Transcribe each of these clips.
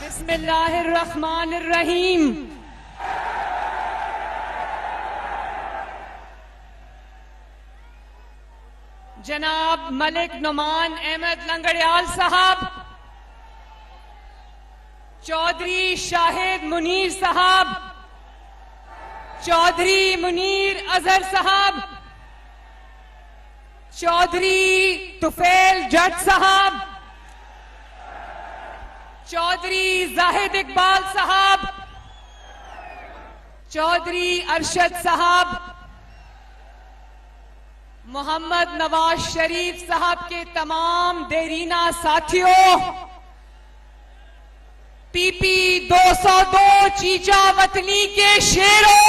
बिस्मिल्लाहिर्रहमानिर्रहीम। जनाब मलिक नुमान अहमद लंगड़ियाल साहब, चौधरी शाहिद मुनीर साहब, चौधरी मुनीर अजहर साहब, चौधरी तुफैल जट साहब, चौधरी जाहिद इकबाल साहब, चौधरी अरशद साहब, मोहम्मद नवाज शरीफ साहब के तमाम देरीना साथियों, पीपी 202 चीचा वतनी के शेरों,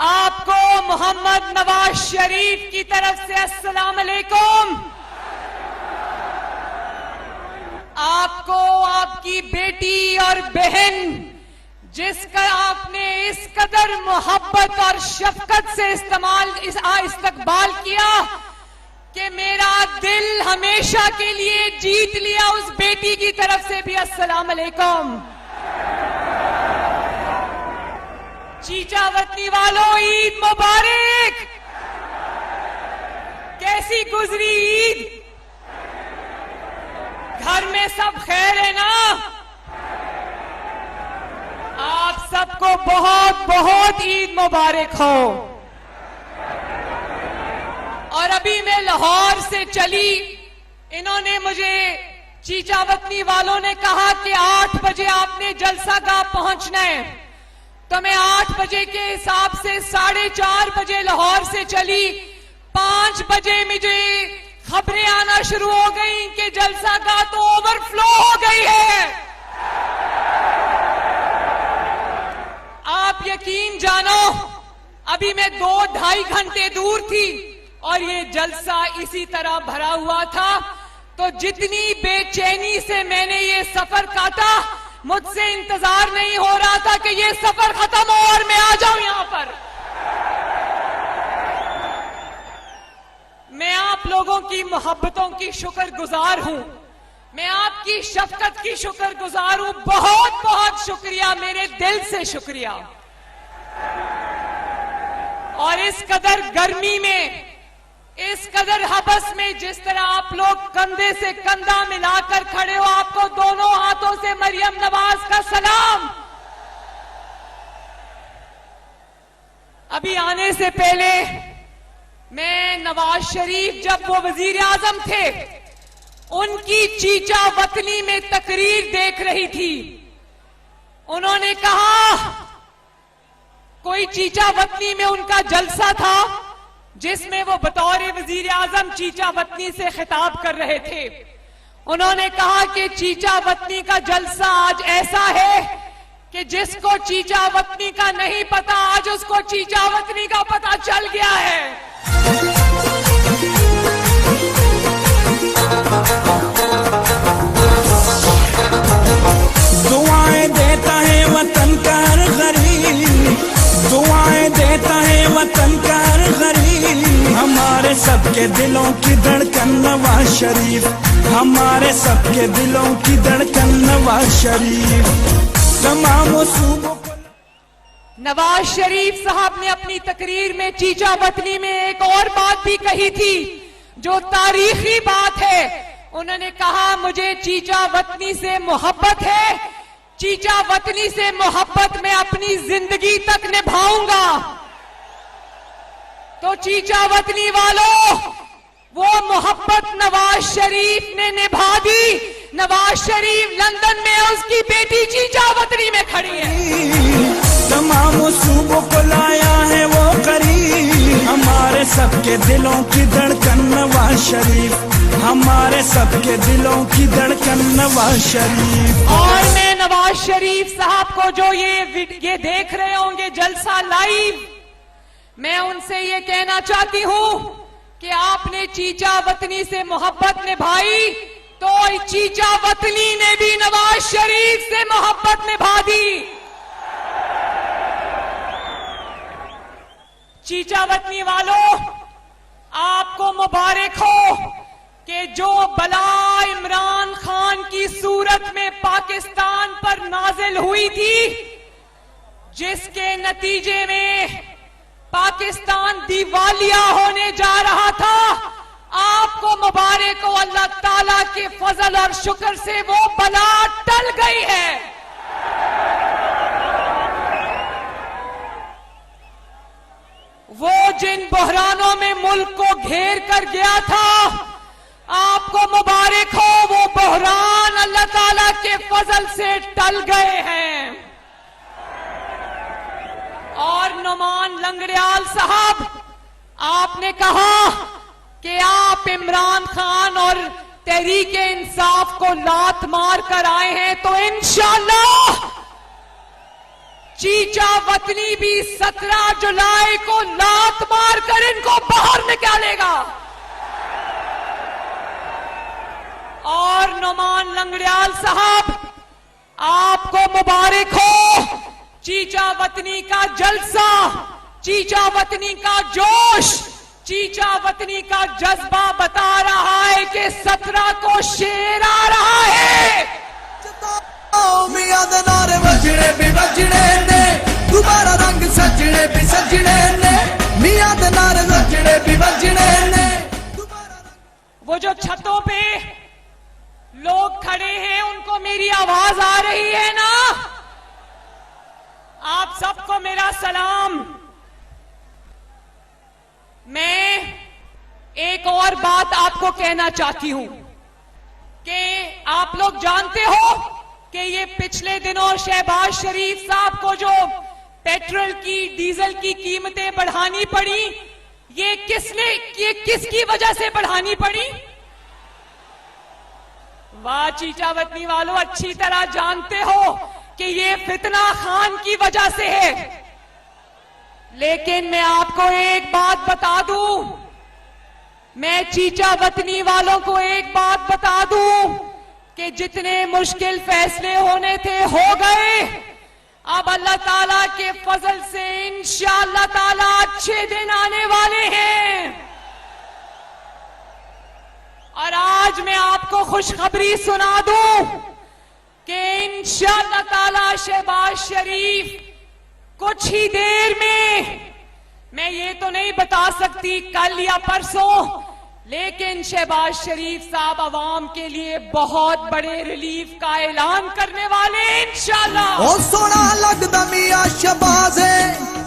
आपको मोहम्मद नवाज शरीफ की तरफ से अस्सलाम अलैकुम। आपको आपकी बेटी और बहन, जिसका आपने इस कदर मोहब्बत और शफकत से इस्तकबाल किया कि मेरा दिल हमेशा के लिए जीत लिया, उस बेटी की तरफ से भी अस्सलाम अलैकुम। चीचा वतनी वालों, ईद मुबारक। कैसी गुजरी ईद? घर में सब खैर है ना? आप सबको बहुत बहुत ईद मुबारक हो। और अभी मैं लाहौर से चली, इन्होंने मुझे, चीचा वतनी वालों ने कहा कि 8 बजे आपने जलसागाह पहुंचना है, तो मैं 8 बजे के हिसाब से 4:30 बजे लाहौर से चली। 5 बजे मुझे खबरें आना शुरू हो गई कि जलसागाह तो ओवरफ्लो हो गई है। आप यकीन जानो, अभी मैं 2-2.5 घंटे दूर थी और ये जलसा इसी तरह भरा हुआ था। तो जितनी बेचैनी से मैंने ये सफर काटा, मुझसे इंतजार नहीं हो रहा था कि ये सफर खत्म हो और मैं आ जाऊं यहां पर। मैं आप लोगों की मोहब्बतों की शुक्रगुजार हूं, मैं आपकी शफकत की शुक्रगुजार हूं। बहुत बहुत शुक्रिया, मेरे दिल से शुक्रिया। और इस कदर गर्मी में, इस कदर हबस में, जिस तरह आप लोग कंधे से कंधा मिलाकर खड़े हो, आपको दोनों हाथों से मरियम नवाज का सलाम। अभी आने से पहले मैं नवाज शरीफ, जब वो वजीर आजम थे, उनकी चीचा वतनी में तकरीर देख रही थी। उन्होंने कहा, कोई चीचा वतनी में उनका जलसा था जिसमें वो बतौर वजीर आजम चीचा वतनी से खिताब कर रहे थे। उन्होंने कहा कि चीचा वतनी का जलसा आज ऐसा है कि जिसको चीचा वतनी का नहीं पता, आज उसको चीचा वतनी का पता चल गया है। दुआएं देता है वतन का हर गरीब, दुआएं देता है वतन का हर गरीब। हमारे सबके दिलों की धड़कन नवाज शरीफ, हमारे सबके दिलों की धड़कन नवाज शरीफ। तमाम सूबों को नवाज शरीफ साहब ने अपनी तकरीर में चीचा वतनी में एक और बात भी कही थी जो तारीखी बात है। उन्होंने कहा, मुझे चीचा वतनी से मोहब्बत है, चीचा वतनी से मोहब्बत मैं अपनी जिंदगी तक निभाऊंगा। तो चीचा वतनी वालों, वो मोहब्बत नवाज शरीफ ने निभा दी। नवाज शरीफ लंदन में, उसकी बेटी चीचा वतनी में खड़ी है। तमाम सूबों को लाया है वो करीब, हमारे सबके दिलों की धड़कन नवाज शरीफ, हमारे सबके दिलों की धड़कन नवाज शरीफ। और मैं नवाज शरीफ साहब को, जो ये देख रहे होंगे जलसा लाइव, मैं उनसे ये कहना चाहती हूं कि आपने चीचा वतनी से मोहब्बत निभाई, तो चीचा वतनी ने भी नवाज शरीफ से मोहब्बत निभा दी। चीचा वतनी वालों, आपको मुबारक हो कि जो बला इमरान खान की सूरत में पाकिस्तान पर नाजिल हुई थी, जिसके नतीजे में पाकिस्तान दिवालिया होने जा रहा था, आपको मुबारक हो, अल्लाह ताला के फजल और शुक्र से वो बला टल गई है। वो जिन बहरानों में मुल्क को घेर कर गया था, आपको मुबारक हो, वो बहरान अल्लाह ताला के फजल से टल गए हैं। और नुमान लंगड़ियाल साहब, आपने कहा कि आप इमरान खान और तहरीके इंसाफ को लात मार कर आए हैं, तो इंशाअल्लाह चीचा वतनी भी 17 जुलाई को लात मार कर इनको बाहर निकालेगा। और नुमान लंगड़ियाल साहब, आपको मुबारक हो, चीचा वतनी का जलसा, चीचा वतनी का जोश, चीचा वतनी का जज्बा बता रहा है कि 17 को शेर आ रहा है। मियां दे नारे वजने भी वजने ने, दोबारा रंग सजने भी सजने ने, मियां दे नारे वजने भी वजने ने। वो जो छतों पे लोग खड़े हैं, उनको मेरी आवाज आ रही है ना? आप सबको मेरा सलाम। मैं एक और बात आपको कहना चाहती हूं कि आप लोग जानते हो कि ये पिछले दिनों शहबाज शरीफ साहब को जो पेट्रोल की, डीजल की कीमतें बढ़ानी पड़ी, ये किसकी वजह से बढ़ानी पड़ी? वाह चीचा वतनी वालों, अच्छी तरह जानते हो कि ये फितना खान की वजह से है। लेकिन मैं आपको एक बात बता दूं, मैं चीचा वतनी वालों को एक बात बता दूं कि जितने मुश्किल फैसले होने थे हो गए। अब अल्लाह ताला के फजल से इंशाअल्लाह ताला अच्छे दिन आने वाले हैं। और आज मैं आपको खुशखबरी सुना दूं कि इंशाअल्लाह ताला शहबाज शरीफ कुछ ही देर में, मैं ये तो नहीं बता सकती कल या परसों, लेकिन शहबाज शरीफ साहब अवाम के लिए बहुत बड़े रिलीफ का ऐलान करने वाले इंशाअल्लाह। ओ सोना लगदा मियां शहबाज है,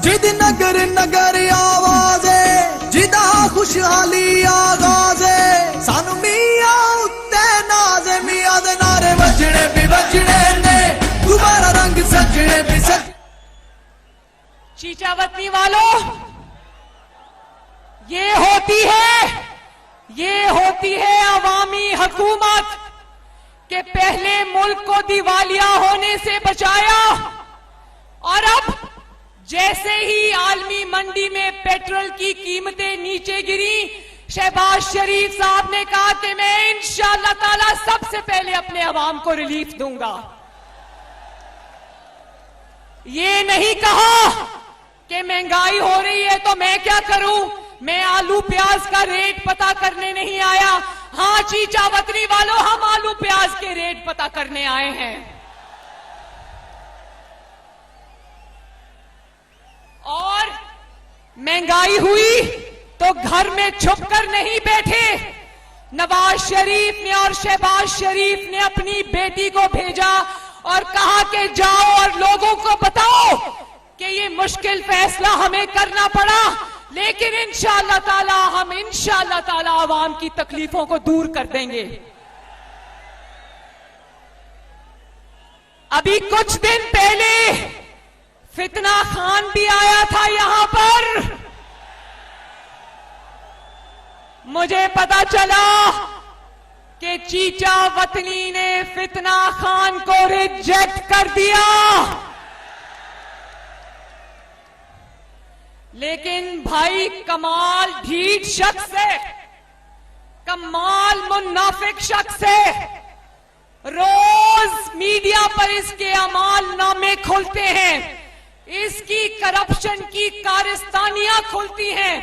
जिद नगर नगर आवाज है, जिदा खुशहाली आगाज है, सानू मियां उत्ते नाज है, मियां दे नारे वजने भी वजने ने, दोबारा रंग सजने भी सज। चीचा वतनी वालों, ये होती है अवामी हुकूमत के पहले मुल्क को दिवालिया होने से बचाया, और अब जैसे ही आलमी मंडी में पेट्रोल की कीमतें नीचे गिरी, शहबाज शरीफ साहब ने कहा कि मैं इंशाअल्लाह ताला सबसे पहले अपने अवाम को रिलीफ दूंगा। ये नहीं कहा कि महंगाई हो रही है तो मैं क्या करूं, मैं आलू प्याज का रेट पता करने नहीं आया। हाँ चीचा वतनी वालों, हम आलू प्याज के रेट पता करने आए हैं। और महंगाई हुई तो घर में छुपकर नहीं बैठे। नवाज शरीफ ने और शहबाज शरीफ ने अपनी बेटी को भेजा और कहा कि जाओ और लोगों को बताओ कि ये मुश्किल फैसला हमें करना पड़ा, लेकिन इंशाअल्लाह ताला हम इंशाअल्लाह ताला आवाम की तकलीफों को दूर कर देंगे। अभी कुछ दिन पहले फितना खान भी आया था यहां पर। मुझे पता चला कि चीचा वतनी ने फितना खान को रिजेक्ट कर दिया, लेकिन भाई कमाल ढीठ शख्स है, कमाल मुनाफिक शख्स है। रोज मीडिया पर इसके अमाल नामे खुलते हैं, इसकी करप्शन की कारस्तानियां खुलती हैं,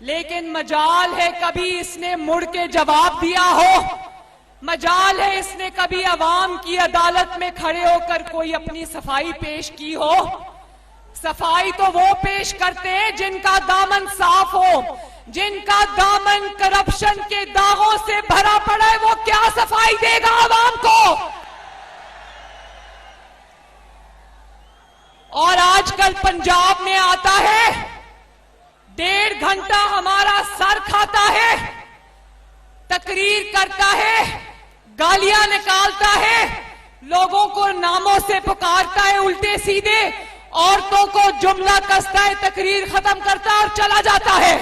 लेकिन मजाल है कभी इसने मुड़ के जवाब दिया हो, मजाल है इसने कभी अवाम की अदालत में खड़े होकर कोई अपनी सफाई पेश की हो। सफाई तो वो पेश करते हैं जिनका दामन साफ हो, जिनका दामन करप्शन के दागों से भरा पड़ा है। वो क्या सफाई देगा आवाम को? और आजकल पंजाब में आता है, 1.5 घंटा हमारा सर खाता है, तकरीर करता है, गालियां निकालता है, लोगों को नामों से पुकारता है उल्टे सीधे, औरतों को जुमला कसता है, तकरीर खत्म करता है और चला जाता है।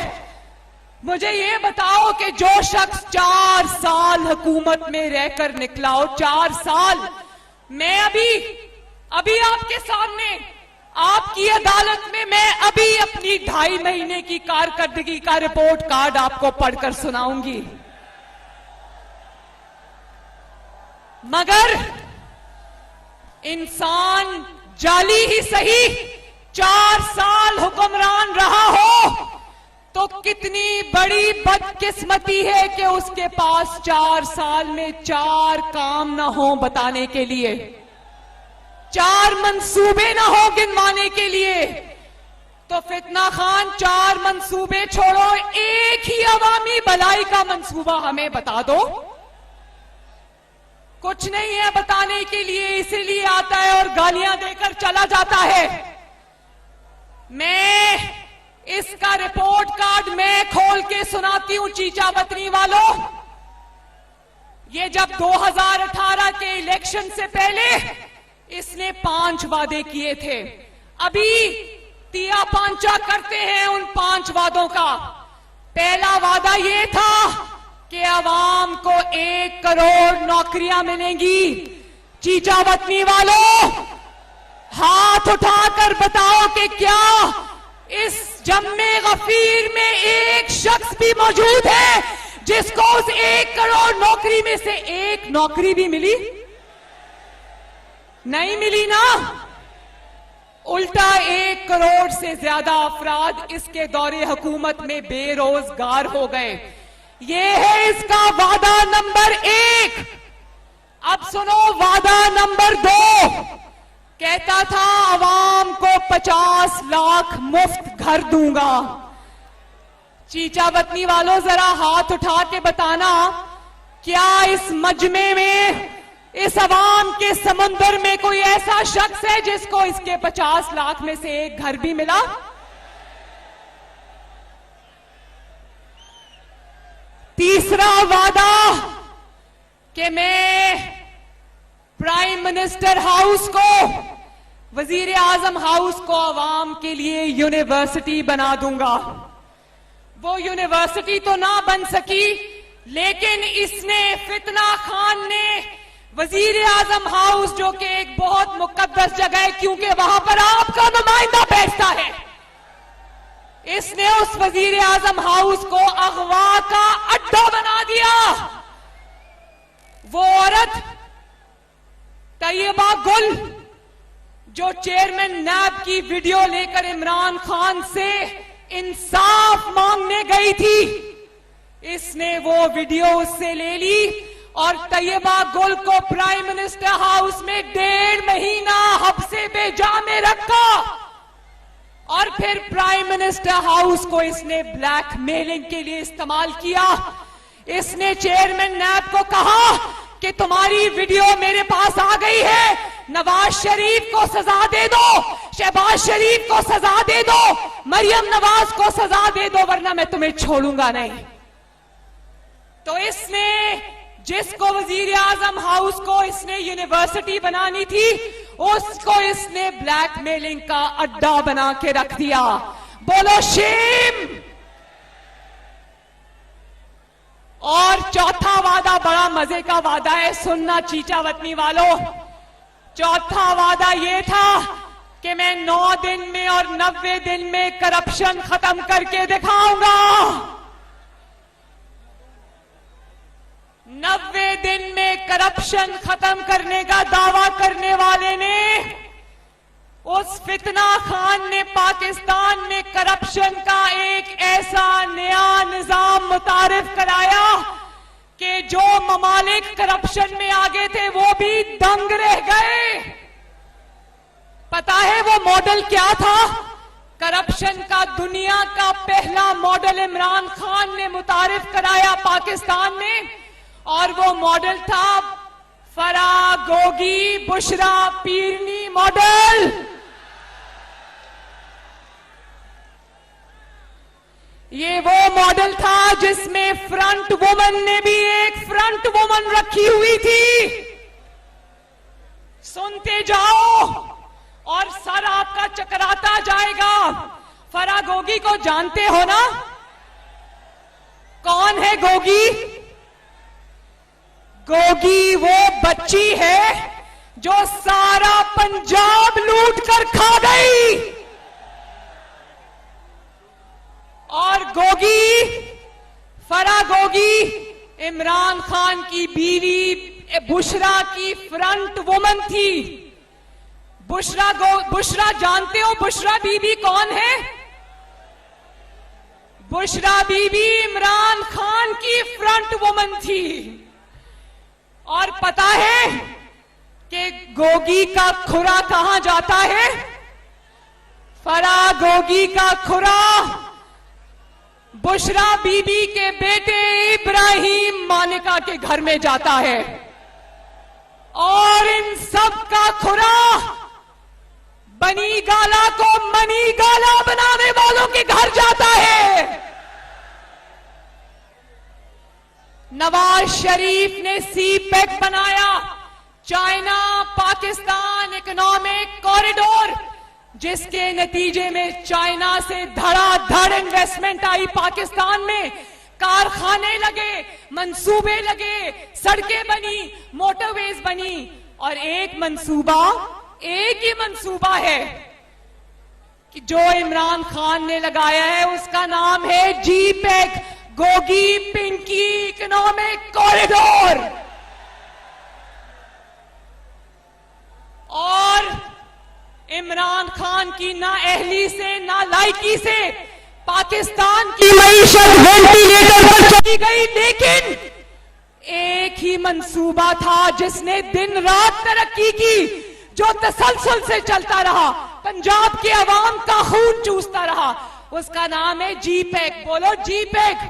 मुझे ये बताओ कि जो शख्स 4 साल हुकूमत में रहकर निकला हो, 4 साल, मैं अभी आपके सामने आपकी अदालत में मैं अभी अपनी 2.5 महीने की कारकर्दगी का रिपोर्ट कार्ड आपको पढ़कर सुनाऊंगी। मगर इंसान जाली ही सही 4 साल हुक्मरान रहा हो तो कितनी बड़ी बदकिस्मती है कि उसके पास 4 साल में 4 काम ना हो बताने के लिए, 4 मंसूबे ना हो गिनवाने के लिए। तो फितना खान 4 मंसूबे छोड़ो, एक ही अवामी भलाई का मंसूबा हमें बता दो। कुछ नहीं है बताने के लिए, इसीलिए आता है और गालियां देकर चला जाता है। मैं इसका रिपोर्ट कार्ड मैं खोल के सुनाती हूं चीचा वतनी वालों। ये जब 2018 के इलेक्शन से पहले इसने 5 वादे किए थे, अभी तिया पांचा करते हैं उन 5 वादों का। पहला वादा ये था कि आवाम को 1 करोड़ नौकरियां मिलेंगी। चीचा वतनी वालों, हाथ उठाकर बताओ कि क्या इस जम्मे गफीर में एक शख्स भी मौजूद है जिसको उस 1 करोड़ नौकरी में से 1 नौकरी भी मिली? नहीं मिली ना। उल्टा 1 करोड़ से ज्यादा अफराद इसके दौरे हुकूमत में बेरोजगार हो गए। ये है इसका वादा नंबर 1। अब सुनो वादा नंबर 2। कहता था आवाम को 50 लाख मुफ्त घर दूंगा। चीचा वतनी वालों, जरा हाथ उठा के बताना, क्या इस मजमे में, इस आवाम के समुंदर में कोई ऐसा शख्स है जिसको इसके 50 लाख में से 1 घर भी मिला? तीसरा वादा कि मैं प्राइम मिनिस्टर हाउस को, वजीर आजम हाउस को आवाम के लिए यूनिवर्सिटी बना दूंगा। वो यूनिवर्सिटी तो ना बन सकी, लेकिन इसने, फितना खान ने, वजीर आजम हाउस जो कि एक बहुत मुकद्दस जगह है क्योंकि वहां पर आपका नुमाइंदा बैठता है, इसने उस वजीर आजम हाउस को अगवा का अड्डा बना दिया। वो औरत तैयबा गुल जो चेयरमैन नैब की वीडियो लेकर इमरान खान से इंसाफ मांगने गई थी, इसने वो वीडियो उससे ले ली और तैयबा गुल को प्राइम मिनिस्टर हाउस में 1.5 महीना हब्से बेजा में रखा और फिर प्राइम मिनिस्टर हाउस को इसने ब्लैकमेलिंग के लिए इस्तेमाल किया। इसने चेयरमैन नैब को कहा कि तुम्हारी वीडियो मेरे पास आ गई है, नवाज शरीफ को सजा दे दो, शहबाज शरीफ को सजा दे दो, मरियम नवाज को सजा दे दो, वरना मैं तुम्हें छोड़ूंगा नहीं। तो इसने, जिसको वजीर आजम हाउस को इसने यूनिवर्सिटी बनानी थी, उसको इसने ब्लैकमेलिंग का अड्डा बना के रख दिया। बोलो शेम। और चौथा वादा बड़ा मजे का वादा है, सुनना चीचा वतनी वालों। चौथा वादा यह था कि मैं 9 दिन में और 90 दिन में करप्शन खत्म करके दिखाऊंगा। 90 दिन में करप्शन खत्म करने का दावा करने वाले ने उस फितना खान ने पाकिस्तान में करप्शन का एक ऐसा नया निजाम मुतारिफ कराया कि जो ममालिक करप्शन में आगे थे वो भी दंग रह गए। पता है वो मॉडल क्या था? करप्शन का दुनिया का पहला मॉडल इमरान खान ने मुतारिफ कराया पाकिस्तान में, और वो मॉडल था फराह गोगी बुशरा पीरनी मॉडल। ये वो मॉडल था जिसमें फ्रंट वुमन ने भी एक फ्रंट वुमन रखी हुई थी। सुनते जाओ और सर आपका चकराता जाएगा। फराह गोगी को जानते हो ना? कौन है गोगी? गोगी वो बच्ची है जो सारा पंजाब लूट कर खा गई। और गोगी, फराह गोगी इमरान खान की बीवी बुशरा की फ्रंट वुमन थी। बुशरा जानते हो बुशरा बीबी कौन है? बुशरा बीबी इमरान खान की फ्रंट वुमन थी। और पता है कि गोगी का खुरा कहां जाता है? फराह गोगी का खुरा बुशरा बीबी के बेटे इब्राहिम मानिका के घर में जाता है। और इन सब का खुरा बनी गाला को मनी गाला बनाने वालों के घर जाता है। नवाज शरीफ ने सीपेक बनाया, चाइना पाकिस्तान इकोनॉमिक कॉरिडोर, जिसके नतीजे में चाइना से धड़ाधड़ इन्वेस्टमेंट आई पाकिस्तान में। कारखाने लगे, मंसूबे लगे, सड़कें बनी, मोटरवेज बनी। और एक ही मंसूबा है कि जो इमरान खान ने लगाया है, उसका नाम है जीपेक, गोगी पिंकी इकोनॉमिक कॉरिडोर। और इमरान खान की ना अहली से ना लायकी से पाकिस्तान की मईशत वेंटिलेटर पर चली गई। लेकिन एक ही मंसूबा था जिसने दिन रात तरक्की की, जो तसलसल से चलता रहा, पंजाब के अवाम का खून चूसता रहा। उसका नाम है जीपेक। बोलो जीपेक।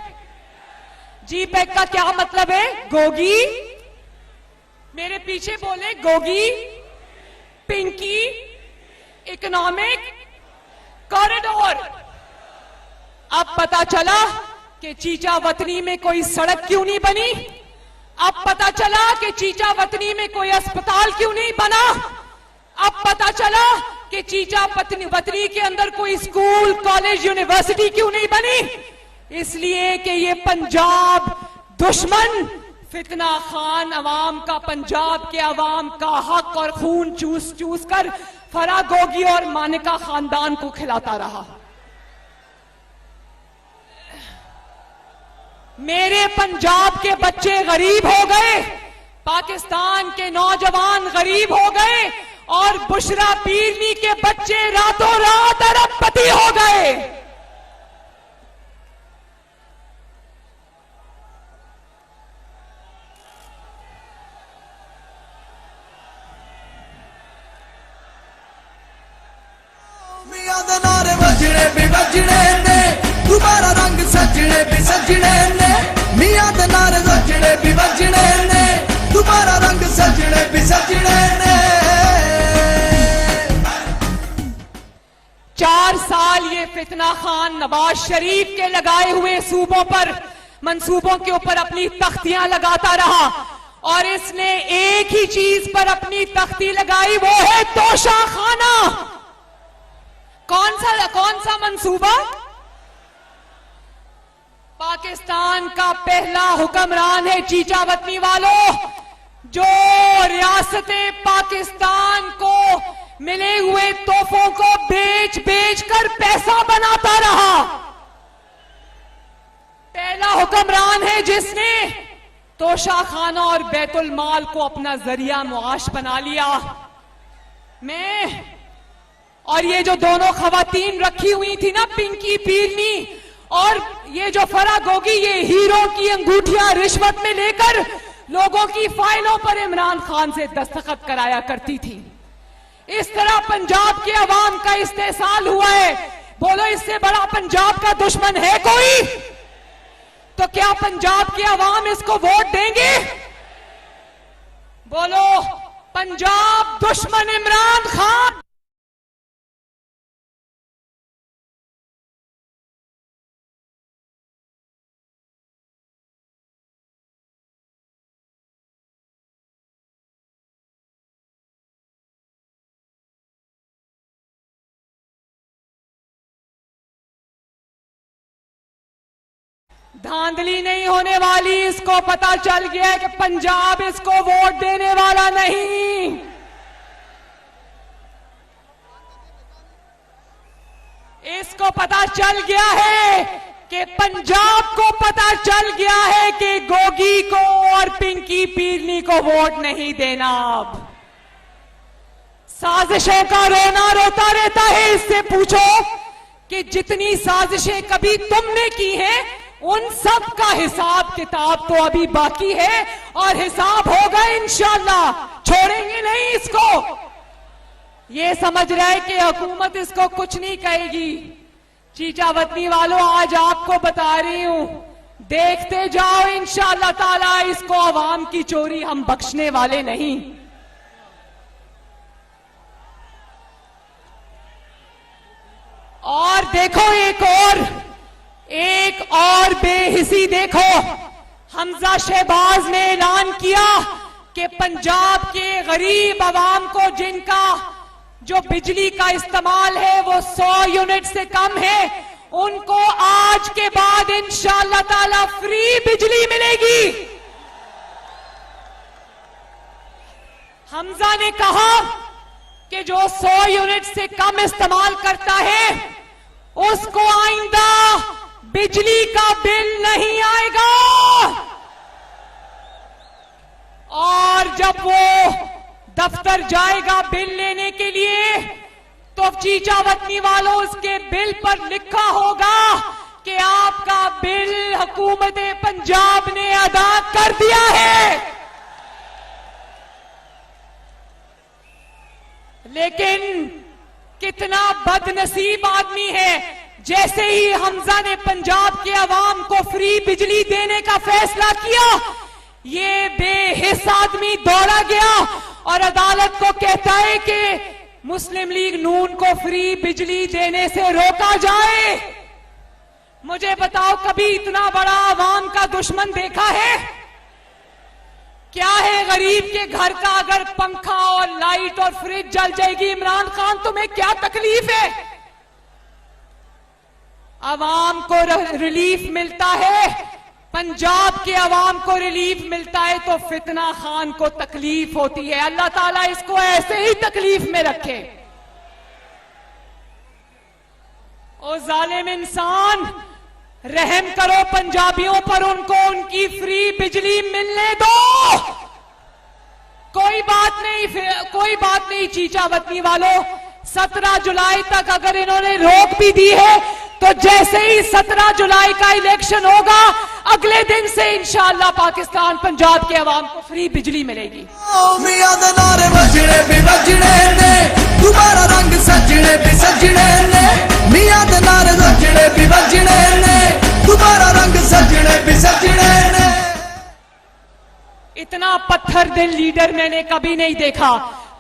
जीपेक का क्या मतलब है? गोगी, मेरे पीछे बोले, गोगी पिंकी इकोनॉमिक कॉरिडोर। अब पता चला कि चीचा वतनी में कोई सड़क क्यों नहीं बनी। अब पता चला कि चीचा वतनी में कोई अस्पताल क्यों नहीं बना। अब पता चला कि चीचा वतनी के अंदर कोई स्कूल, कॉलेज, यूनिवर्सिटी क्यों नहीं बनी। इसलिए कि ये पंजाब दुश्मन फितना खान अवाम का, पंजाब के अवाम का हक और खून चूस चूस कर फराह गोगी और मानिका खानदान को खिलाता रहा। मेरे पंजाब के बच्चे गरीब हो गए, पाकिस्तान के नौजवान गरीब हो गए, और बुशरा पीरनी के बच्चे रातों रात अरबपति हो गए। मियां दे नारे वजने भी वजने ने, दोबारा रंग सजने भी सजने ने। मियां दे नारे वजने भी वजने ने, दोबारा रंग सजने भी सजने ने। 4 साल ये फितना खान नवाज शरीफ के लगाए हुए सूबों पर, मंसूबों के ऊपर अपनी तख्तियां लगाता रहा। और इसने एक ही चीज पर अपनी तख्ती लगाई, वो है तोशाखाना। कौन सा मंसूबा? पाकिस्तान का पहला हुक्मरान है चीचा वतनी वालों, जो रियासतें पाकिस्तान को मिले हुए तोहफों को बेच बेच कर पैसा बनाता रहा। पहला हुक्मरान है जिसने तोशाखाना और बैतुल माल को अपना जरिया मुआश बना लिया। मैं और ये जो दोनों खवातीन रखी हुई थी ना, पिंकी पीरनी और ये जो फराह गोगी, ये हीरो की अंगूठियां रिश्वत में लेकर लोगों की फाइलों पर इमरान खान से दस्तखत कराया करती थी। इस तरह पंजाब के अवाम का इस्तेसाल हुआ है। बोलो, इससे बड़ा पंजाब का दुश्मन है कोई? तो क्या पंजाब के अवाम इसको वोट देंगे? बोलो, पंजाब दुश्मन इमरान खान। धांधली नहीं होने वाली, इसको पता चल गया है कि पंजाब इसको वोट देने वाला नहीं। इसको पता चल गया है कि पंजाब को पता चल गया है कि गोगी को और पिंकी पीरनी को वोट नहीं देना। अब साजिशों का रोना रोता रहता है। इससे पूछो कि जितनी साजिशें कभी तुमने की हैं, उन सब का हिसाब किताब तो अभी बाकी है और हिसाब होगा इंशाअल्लाह। छोड़ेंगे नहीं इसको। ये समझ रहे कि हुकूमत इसको कुछ नहीं कहेगी। चीचा वतनी वालों, आज आपको बता रही हूं, देखते जाओ इंशाअल्लाह ताला। इसको अवाम की चोरी हम बख्शने वाले नहीं। और देखो, एक और बेहिसी देखो। हमजा शहबाज ने ऐलान किया कि पंजाब के गरीब अवाम को, जिनका जो बिजली का इस्तेमाल है वो 100 यूनिट से कम है, उनको आज के बाद इंशाअल्लाह ताला फ्री बिजली मिलेगी। हमजा ने कहा कि जो 100 यूनिट से कम इस्तेमाल करता है उसको आइंदा बिजली का बिल नहीं आएगा। और जब वो दफ्तर जाएगा बिल लेने के लिए, तो चीचा वतनी वालों, उसके बिल पर लिखा होगा कि आपका बिल हुकूमत पंजाब ने अदा कर दिया है। लेकिन कितना बदनसीब आदमी है, जैसे ही हमजा ने पंजाब के अवाम को फ्री बिजली देने का फैसला किया, ये बेहिस आदमी दौड़ा गया और अदालत को कहता है कि मुस्लिम लीग नून को फ्री बिजली देने से रोका जाए। मुझे बताओ, कभी इतना बड़ा अवाम का दुश्मन देखा है? क्या है गरीब के घर का अगर पंखा और लाइट और फ्रिज जल जाएगी, इमरान खान तुम्हें क्या तकलीफ है? अवाम को रिलीफ मिलता है, पंजाब के अवाम को रिलीफ मिलता है, तो फितना खान को तकलीफ होती है। अल्लाह ताला इसको ऐसे ही तकलीफ में रखे। ओ जालिम इंसान, रहम करो पंजाबियों पर, उनको उनकी फ्री बिजली मिलने दो। कोई बात नहीं चीचा वतनी वालों, 17 जुलाई तक अगर इन्होंने रोक भी दी है, तो जैसे ही 17 जुलाई का इलेक्शन होगा, अगले दिन से इंशाअल्लाह पाकिस्तान पंजाब के अवाम को फ्री बिजली मिलेगी। मियां दे नारे बजने भी बजने ने, दोबारा रंग सजने भी सजने ने। मियां दे नारे बजने भी बजने ने, दोबारा रंग सजने भी सजने ने। इतना पत्थर दिल लीडर मैंने कभी नहीं देखा।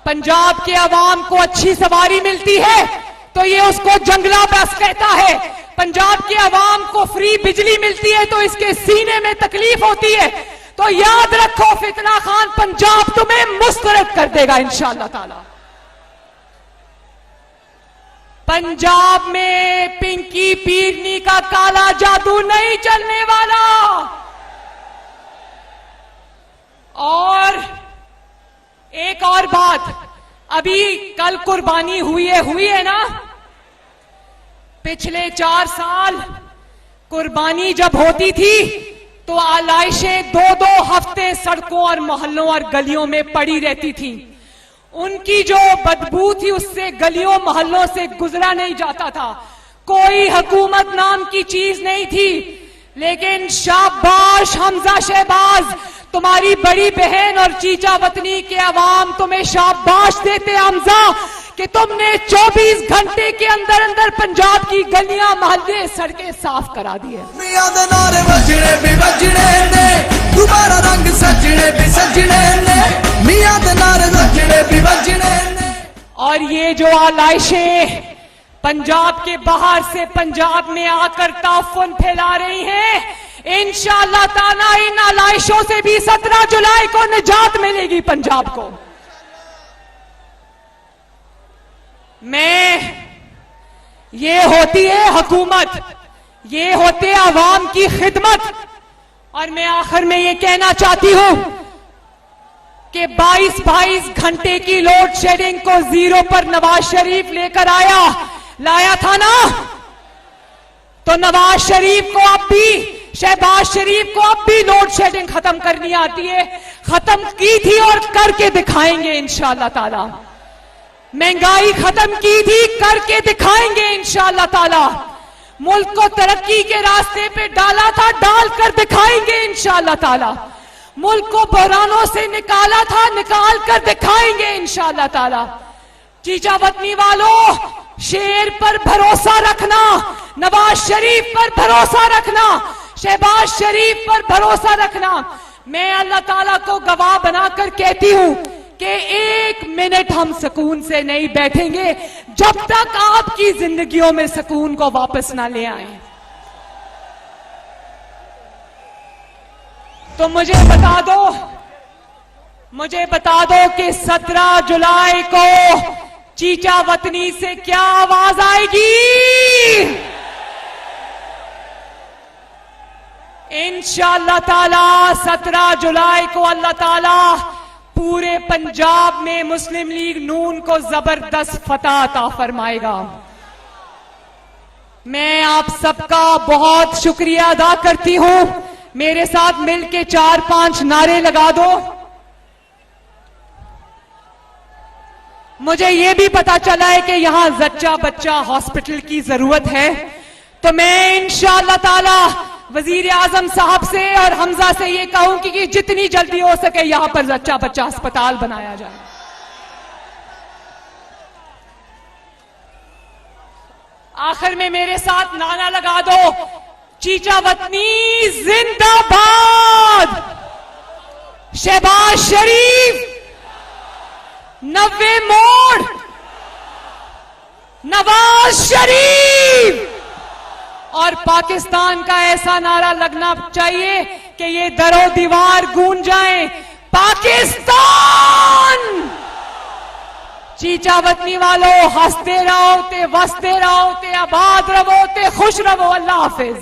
पंजाब के अवाम को अच्छी सवारी मिलती है तो ये उसको जंगला बस कहता है। पंजाब के अवाम को फ्री बिजली मिलती है तो इसके सीने में तकलीफ होती है। तो याद रखो, फितना खान पंजाब तुम्हें मुस्तरद कर देगा इंशाअल्लाह ताला। पंजाब में पिंकी पीरनी का काला जादू नहीं चलने वाला। और एक और बात, अभी कल कुर्बानी हुई है ना। पिछले 4 साल कुर्बानी जब होती थी तो आलाइशें 2-2 हफ्ते सड़कों और मोहल्लों और गलियों में पड़ी रहती थी। उनकी जो बदबू थी उससे गलियों मोहल्लों से गुजरा नहीं जाता था। कोई हुकूमत नाम की चीज नहीं थी। लेकिन शाबाश हमजा शहबाज, तुम्हारी बड़ी बहन और चीचा वतनी के अवाम तुम्हें शाबाश देते हमजा कि तुमने 24 घंटे के अंदर अंदर पंजाब की गलियां मोहल्ले सड़कें साफ करा दी है। मियां दे नारे वजने भी वजने ने, दोबारा रंग सजने भी सजने ने, मियां दे नारे वजने भी वजने ने। और ये जो आलाइशें पंजाब के बाहर से पंजाब में आकर ताफुन फैला रही हैं, इंशाअल्लाह ताला इन आलाइशों से भी 17 जुलाई को निजात मिलेगी पंजाब को। ये होती है हुकूमत, ये होते आवाम की खिदमत। और मैं आखिर में ये कहना चाहती हूं कि 22 घंटे की लोड शेडिंग को जीरो पर नवाज शरीफ लेकर लाया था ना, तो नवाज शरीफ को अब भी, शहबाज शरीफ को अब भी लोड शेडिंग खत्म करनी आती है। खत्म की थी और करके दिखाएंगे इंशाअल्लाह ताला। महंगाई खत्म की थी, करके दिखाएंगे इंशाअल्लाह ताला। मुल्क को तरक्की के रास्ते पे डाला था, डाल कर दिखाएंगे इंशाअल्लाह ताला। मुल्क को बहरानों से निकाला था, निकाल कर दिखाएंगे इंशाअल्लाह ताला। चीचा वतनी वालों, शेर पर भरोसा रखना, नवाज शरीफ पर भरोसा रखना, शहबाज शरीफ पर भरोसा रखना। मैं अल्लाह ताला को गवाह बनाकर कहती हूं कि 1 मिनट हम सुकून से नहीं बैठेंगे जब तक आपकी जिंदगियों में सुकून को वापस ना ले आए। तो मुझे बता दो कि 17 जुलाई को चीचा वतनी से क्या आवाज आएगी? इंशाअल्लाह ताला 17 जुलाई को अल्लाह ताला पूरे पंजाब में मुस्लिम लीग नून को जबरदस्त फतह अता फरमाएगा। मैं आप सबका बहुत शुक्रिया अदा करती हूं। मेरे साथ मिलके 4-5 नारे लगा दो। मुझे यह भी पता चला है कि यहां जच्चा बच्चा हॉस्पिटल की जरूरत है, तो मैं इंशाअल्लाह ताला वजीर आजम साहब से और हमजा से ये कहूंगी कि जितनी जल्दी हो सके यहां पर जच्चा बच्चा अस्पताल बनाया जाए। आखिर में मेरे साथ नारा लगा दो, चीचा वतनी जिंदाबाद, शहबाज शरीफ 90 मोड़, नवाज शरीफ। और पाकिस्तान का ऐसा नारा लगना चाहिए कि ये दरो दीवार गूंज जाए, पाकिस्तान। चीचा वतनी वालों, हंसते रहो ते वसते रहो ते आबाद रहो ते खुश रहो। अल्लाह हाफिज।